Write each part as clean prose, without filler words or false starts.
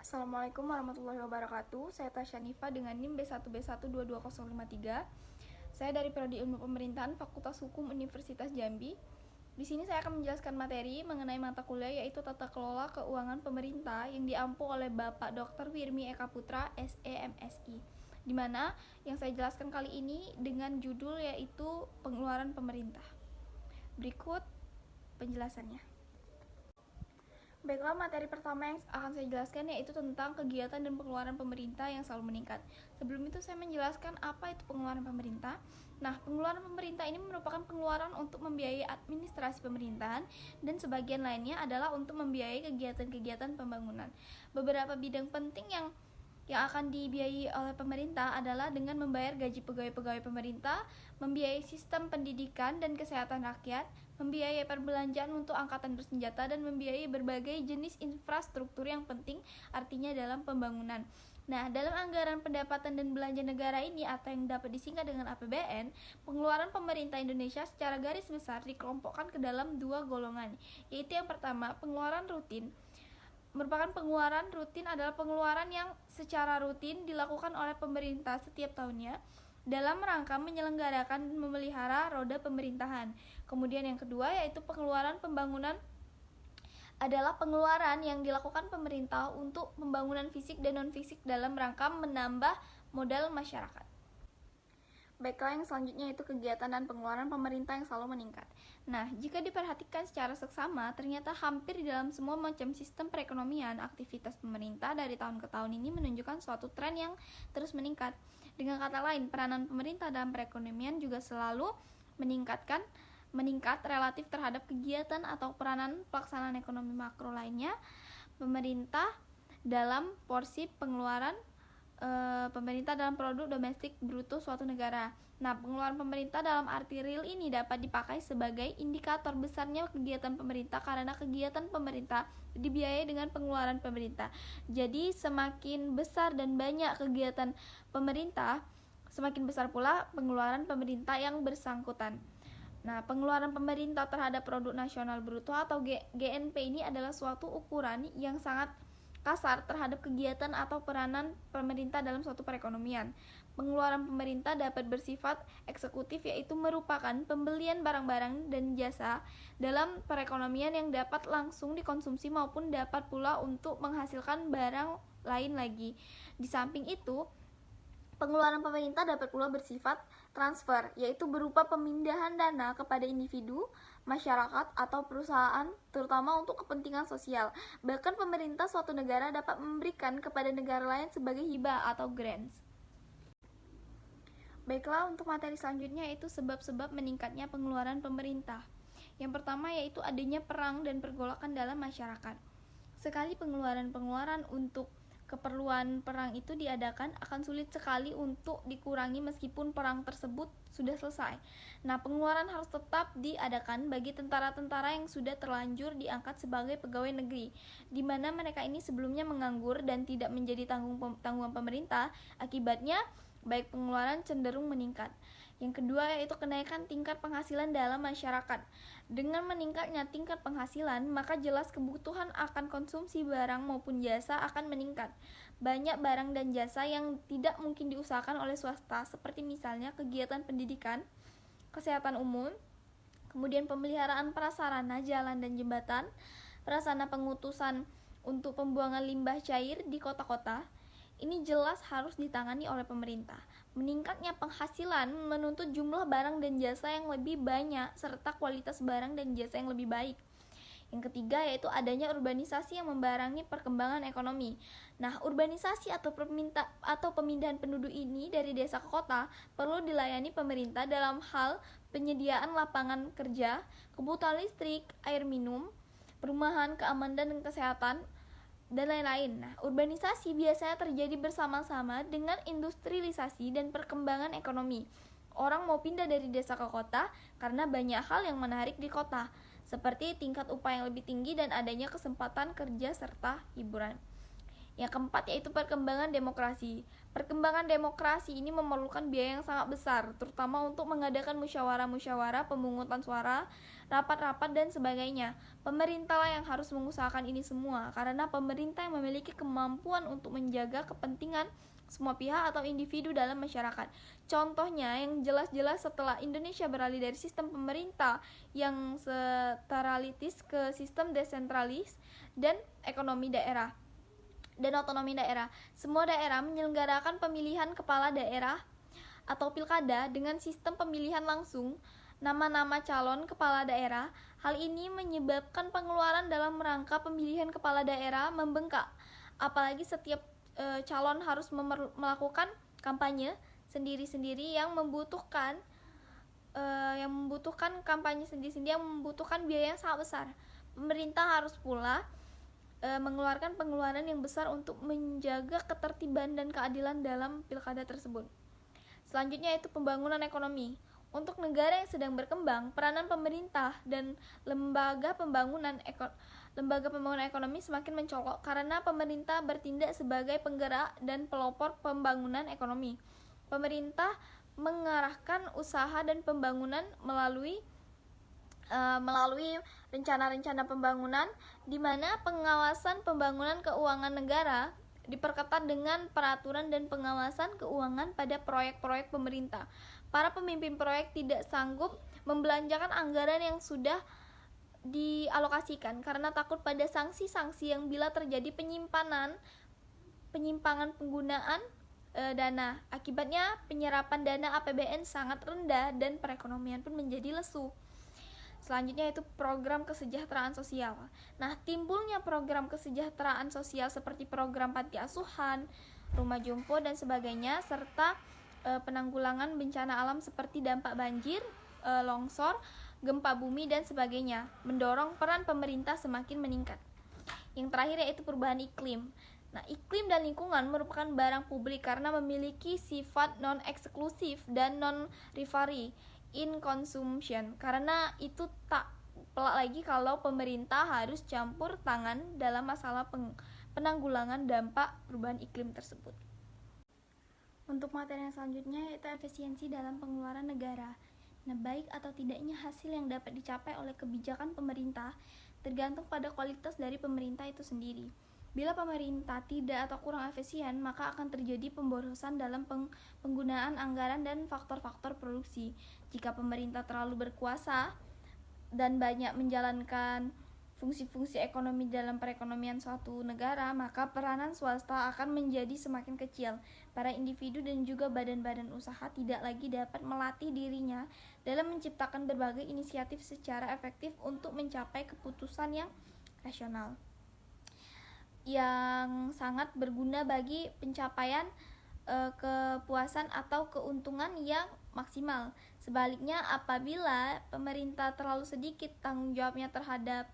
Assalamualaikum warahmatullahi wabarakatuh. Saya Tasya Nifa dengan NIM B1B1222053. Saya dari Prodi Ilmu Pemerintahan Fakultas Hukum Universitas Jambi. Di sini saya akan menjelaskan materi mengenai mata kuliah yaitu Tata Kelola Keuangan Pemerintah yang diampu oleh Bapak Dr. Wirmi Eka Putra, SE MSI. Di mana yang saya jelaskan kali ini dengan judul yaitu Pengeluaran Pemerintah. Berikut penjelasannya. Baiklah, materi pertama yang akan saya jelaskan yaitu tentang kegiatan dan pengeluaran pemerintah yang selalu meningkat. Sebelum itu saya menjelaskan apa itu pengeluaran pemerintah. Nah, pengeluaran pemerintah ini merupakan pengeluaran untuk membiayai administrasi pemerintahan dan sebagian lainnya adalah untuk membiayai kegiatan-kegiatan pembangunan. Beberapa bidang penting yang akan dibiayai oleh pemerintah adalah dengan membayar gaji pegawai-pegawai pemerintah, membiayai sistem pendidikan dan kesehatan rakyat, membiayai perbelanjaan untuk angkatan bersenjata, dan membiayai berbagai jenis infrastruktur yang penting artinya dalam pembangunan. Nah, dalam anggaran pendapatan dan belanja negara ini atau yang dapat disingkat dengan APBN, pengeluaran pemerintah Indonesia secara garis besar dikelompokkan ke dalam dua golongan, yaitu yang pertama, pengeluaran rutin. Merupakan pengeluaran rutin adalah pengeluaran yang secara rutin dilakukan oleh pemerintah setiap tahunnya dalam rangka menyelenggarakan dan memelihara roda pemerintahan. Kemudian yang kedua yaitu pengeluaran pembangunan adalah pengeluaran yang dilakukan pemerintah untuk pembangunan fisik dan non-fisik dalam rangka menambah modal masyarakat. Baiklah, yang selanjutnya itu kegiatan dan pengeluaran pemerintah yang selalu meningkat. Nah, jika diperhatikan secara seksama, ternyata hampir di dalam semua macam sistem perekonomian, aktivitas pemerintah dari tahun ke tahun ini menunjukkan suatu tren yang terus meningkat. Dengan kata lain, peranan pemerintah dalam perekonomian juga selalu meningkat relatif terhadap kegiatan atau peranan pelaksanaan ekonomi makro lainnya. Pemerintah dalam porsi pengeluaran pemerintah dalam produk domestik bruto suatu negara. Nah, pengeluaran pemerintah dalam arti real ini dapat dipakai sebagai indikator besarnya kegiatan pemerintah karena kegiatan pemerintah dibiayai dengan pengeluaran pemerintah. Jadi, semakin besar dan banyak kegiatan pemerintah, semakin besar pula pengeluaran pemerintah yang bersangkutan. Nah, pengeluaran pemerintah terhadap produk nasional bruto atau GNP ini adalah suatu ukuran yang sangat kasar terhadap kegiatan atau peranan pemerintah dalam suatu perekonomian. Pengeluaran pemerintah dapat bersifat eksekutif, yaitu merupakan pembelian barang-barang dan jasa dalam perekonomian yang dapat langsung dikonsumsi maupun dapat pula untuk menghasilkan barang lain lagi. Di samping itu, pengeluaran pemerintah dapat pula bersifat transfer, yaitu berupa pemindahan dana kepada individu, masyarakat, atau perusahaan, terutama untuk kepentingan sosial. Bahkan pemerintah suatu negara dapat memberikan kepada negara lain sebagai hibah atau grants. Baiklah, untuk materi selanjutnya yaitu sebab-sebab meningkatnya pengeluaran pemerintah. Yang pertama yaitu adanya perang dan pergolakan dalam masyarakat. Sekali pengeluaran untuk keperluan perang itu diadakan, akan sulit sekali untuk dikurangi meskipun perang tersebut sudah selesai. Nah, pengeluaran harus tetap diadakan bagi tentara-tentara yang sudah terlanjur diangkat sebagai pegawai negeri, di mana mereka ini sebelumnya menganggur dan tidak menjadi tanggungan pemerintah. Akibatnya, baik pengeluaran cenderung meningkat. Yang kedua yaitu kenaikan tingkat penghasilan dalam masyarakat. Dengan meningkatnya tingkat penghasilan, maka jelas kebutuhan akan konsumsi barang maupun jasa akan meningkat. Banyak barang dan jasa yang tidak mungkin diusahakan oleh swasta, seperti misalnya kegiatan pendidikan, kesehatan umum, kemudian pemeliharaan prasarana jalan dan jembatan, prasarana pengutusan untuk pembuangan limbah cair di kota-kota. Ini jelas harus ditangani oleh pemerintah. Meningkatnya penghasilan menuntut jumlah barang dan jasa yang lebih banyak serta kualitas barang dan jasa yang lebih baik. Yang ketiga yaitu adanya urbanisasi yang membarengi perkembangan ekonomi. Nah, urbanisasi atau pemindahan penduduk ini dari desa ke kota perlu dilayani pemerintah dalam hal penyediaan lapangan kerja, kebutuhan listrik, air minum, perumahan, keamanan dan kesehatan, dan lain-lain. Nah, urbanisasi biasanya terjadi bersama-sama dengan industrialisasi dan perkembangan ekonomi. Orang mau pindah dari desa ke kota karena banyak hal yang menarik di kota, seperti tingkat upah yang lebih tinggi dan adanya kesempatan kerja serta hiburan. Yang keempat yaitu perkembangan demokrasi. Perkembangan demokrasi ini memerlukan biaya yang sangat besar, terutama untuk mengadakan musyawarah-musyawarah, pemungutan suara, rapat-rapat dan sebagainya. Pemerintah lah yang harus mengusahakan ini semua, karena pemerintah yang memiliki kemampuan untuk menjaga kepentingan semua pihak atau individu dalam masyarakat. Contohnya yang jelas-jelas setelah Indonesia beralih dari sistem pemerintah yang sentralitis ke sistem desentralis dan ekonomi daerah dan otonomi daerah. Semua daerah menyelenggarakan pemilihan kepala daerah atau pilkada dengan sistem pemilihan langsung nama-nama calon kepala daerah. Hal ini menyebabkan pengeluaran dalam rangka pemilihan kepala daerah membengkak. Apalagi setiap calon harus melakukan kampanye sendiri-sendiri yang membutuhkan kampanye sendiri-sendiri yang membutuhkan biaya yang sangat besar. Pemerintah harus pula mengeluarkan pengeluaran yang besar untuk menjaga ketertiban dan keadilan dalam pilkada tersebut. Selanjutnya yaitu pembangunan ekonomi. Untuk negara yang sedang berkembang, peranan pemerintah dan lembaga pembangunan ekonomi semakin mencolok karena pemerintah bertindak sebagai penggerak dan pelopor pembangunan ekonomi. Pemerintah mengarahkan usaha dan pembangunan melalui rencana-rencana pembangunan, di mana pengawasan pembangunan keuangan negara diperketat dengan peraturan dan pengawasan keuangan pada proyek-proyek pemerintah. Para pemimpin proyek tidak sanggup membelanjakan anggaran yang sudah dialokasikan karena takut pada sanksi-sanksi yang bila terjadi penyimpangan penggunaan dana. Akibatnya penyerapan dana APBN sangat rendah dan perekonomian pun menjadi lesu. Selanjutnya yaitu program kesejahteraan sosial. Nah, timbulnya program kesejahteraan sosial seperti program panti asuhan, rumah jompo dan sebagainya, serta penanggulangan bencana alam seperti dampak banjir, longsor, gempa bumi dan sebagainya, mendorong peran pemerintah semakin meningkat. Yang terakhir yaitu perubahan iklim. Nah, iklim dan lingkungan merupakan barang publik karena memiliki sifat non-eksklusif dan non-rivalry in consumption. Karena itu tak pelak lagi kalau pemerintah harus campur tangan dalam masalah penanggulangan dampak perubahan iklim tersebut. Untuk materi yang selanjutnya yaitu efisiensi dalam pengeluaran negara. Nah, baik atau tidaknya hasil yang dapat dicapai oleh kebijakan pemerintah tergantung pada kualitas dari pemerintah itu sendiri. Bila pemerintah tidak atau kurang efisien, maka akan terjadi pemborosan dalam penggunaan anggaran dan faktor-faktor produksi. Jika pemerintah terlalu berkuasa dan banyak menjalankan fungsi-fungsi ekonomi dalam perekonomian suatu negara, maka peranan swasta akan menjadi semakin kecil. Para individu dan juga badan-badan usaha tidak lagi dapat melatih dirinya dalam menciptakan berbagai inisiatif secara efektif untuk mencapai keputusan yang rasional, yang sangat berguna bagi pencapaian kepuasan atau keuntungan yang maksimal. Sebaliknya, apabila pemerintah terlalu sedikit tanggung jawabnya terhadap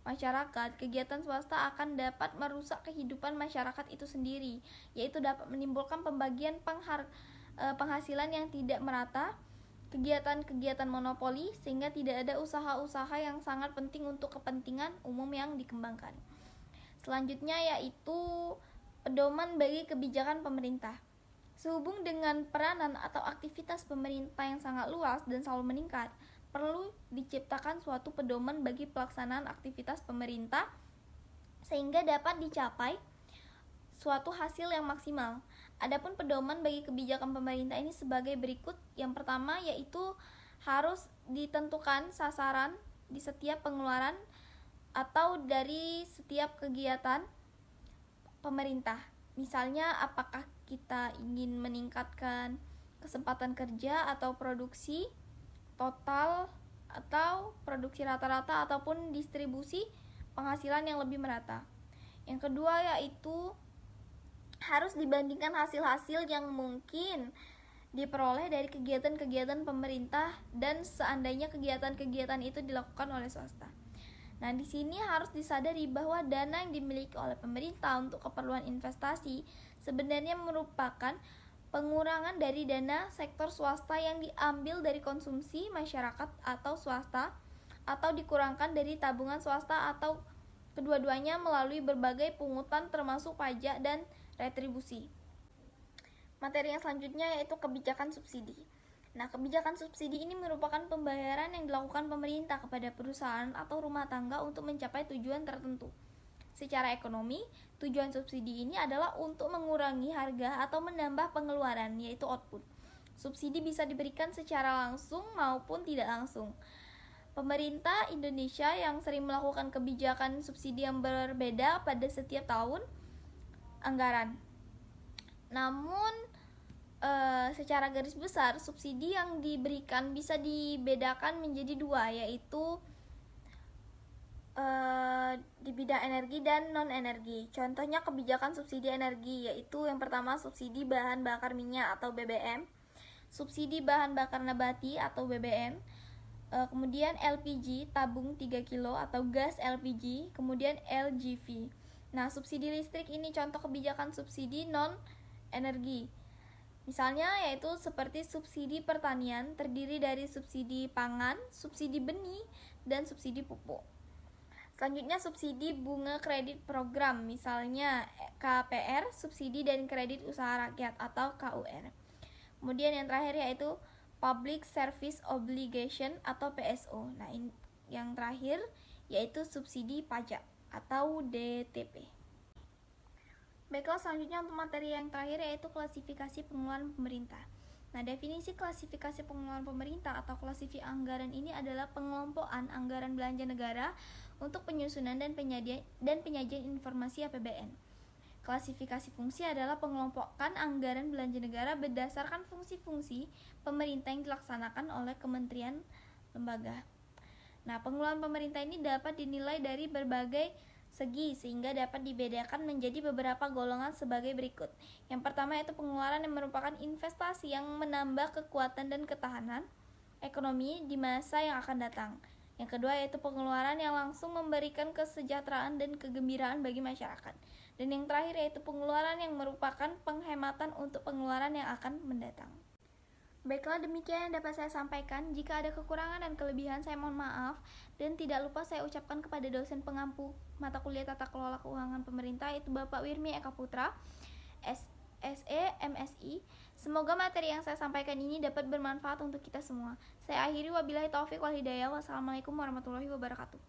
masyarakat, kegiatan swasta akan dapat merusak kehidupan masyarakat itu sendiri, yaitu dapat menimbulkan pembagian penghasilan yang tidak merata, kegiatan-kegiatan monopoli, sehingga tidak ada usaha-usaha yang sangat penting untuk kepentingan umum yang dikembangkan. Selanjutnya yaitu pedoman bagi kebijakan pemerintah. Sehubung dengan peranan atau aktivitas pemerintah yang sangat luas dan selalu meningkat, perlu diciptakan suatu pedoman bagi pelaksanaan aktivitas pemerintah sehingga dapat dicapai suatu hasil yang maksimal. Adapun pedoman bagi kebijakan pemerintah ini sebagai berikut. Yang pertama yaitu harus ditentukan sasaran di setiap pengeluaran atau dari setiap kegiatan pemerintah. Misalnya, apakah kita ingin meningkatkan kesempatan kerja atau produksi total atau produksi rata-rata ataupun distribusi penghasilan yang lebih merata. Yang kedua yaitu harus dibandingkan hasil-hasil yang mungkin diperoleh dari kegiatan-kegiatan pemerintah dan seandainya kegiatan-kegiatan itu dilakukan oleh swasta. Nah, di sini harus disadari bahwa dana yang dimiliki oleh pemerintah untuk keperluan investasi sebenarnya merupakan pengurangan dari dana sektor swasta yang diambil dari konsumsi masyarakat atau swasta, atau dikurangkan dari tabungan swasta atau kedua-duanya melalui berbagai pungutan termasuk pajak dan retribusi. Materi yang selanjutnya yaitu kebijakan subsidi. Nah, kebijakan subsidi ini merupakan pembayaran yang dilakukan pemerintah kepada perusahaan atau rumah tangga untuk mencapai tujuan tertentu. Secara ekonomi, tujuan subsidi ini adalah untuk mengurangi harga atau menambah pengeluaran, yaitu output. Subsidi bisa diberikan secara langsung maupun tidak langsung. Pemerintah Indonesia yang sering melakukan kebijakan subsidi yang berbeda pada setiap tahun anggaran. Namun, secara garis besar, subsidi yang diberikan bisa dibedakan menjadi dua, yaitu di bidang energi dan non-energi. Contohnya kebijakan subsidi energi, yaitu yang pertama subsidi bahan bakar minyak atau BBM, subsidi bahan bakar nabati atau BBN, kemudian LPG tabung 3 kilo atau gas LPG, kemudian LGV. Nah, subsidi listrik ini contoh kebijakan subsidi non-energi. Misalnya yaitu seperti subsidi pertanian terdiri dari subsidi pangan, subsidi benih, dan subsidi pupuk. Selanjutnya subsidi bunga kredit program, misalnya KPR, subsidi dan kredit usaha rakyat atau KUR. Kemudian yang terakhir yaitu Public Service Obligation atau PSO. Nah, yang terakhir yaitu subsidi pajak atau DTP. Baiklah, selanjutnya untuk materi yang terakhir yaitu klasifikasi pengeluaran pemerintah. Nah, definisi klasifikasi pengeluaran pemerintah atau klasifikasi anggaran ini adalah pengelompokan anggaran belanja negara untuk penyusunan dan penyajian informasi APBN. Klasifikasi fungsi adalah pengelompokan anggaran belanja negara berdasarkan fungsi-fungsi pemerintah yang dilaksanakan oleh kementerian lembaga. Nah, pengeluaran pemerintah ini dapat dinilai dari berbagai segi sehingga dapat dibedakan menjadi beberapa golongan sebagai berikut. Yang pertama yaitu pengeluaran yang merupakan investasi yang menambah kekuatan dan ketahanan ekonomi di masa yang akan datang. Yang kedua yaitu pengeluaran yang langsung memberikan kesejahteraan dan kegembiraan bagi masyarakat. Dan yang terakhir yaitu pengeluaran yang merupakan penghematan untuk pengeluaran yang akan mendatang. Baiklah, demikian yang dapat saya sampaikan. Jika ada kekurangan dan kelebihan, saya mohon maaf. Dan tidak lupa saya ucapkan kepada dosen pengampu mata kuliah Tata Kelola Keuangan Pemerintah, yaitu Bapak Wirmi Eka Putra, SE, MSI. Semoga materi yang saya sampaikan ini dapat bermanfaat untuk kita semua. Saya akhiri, wabillahi taufiq wal hidayah. Wassalamualaikum warahmatullahi wabarakatuh.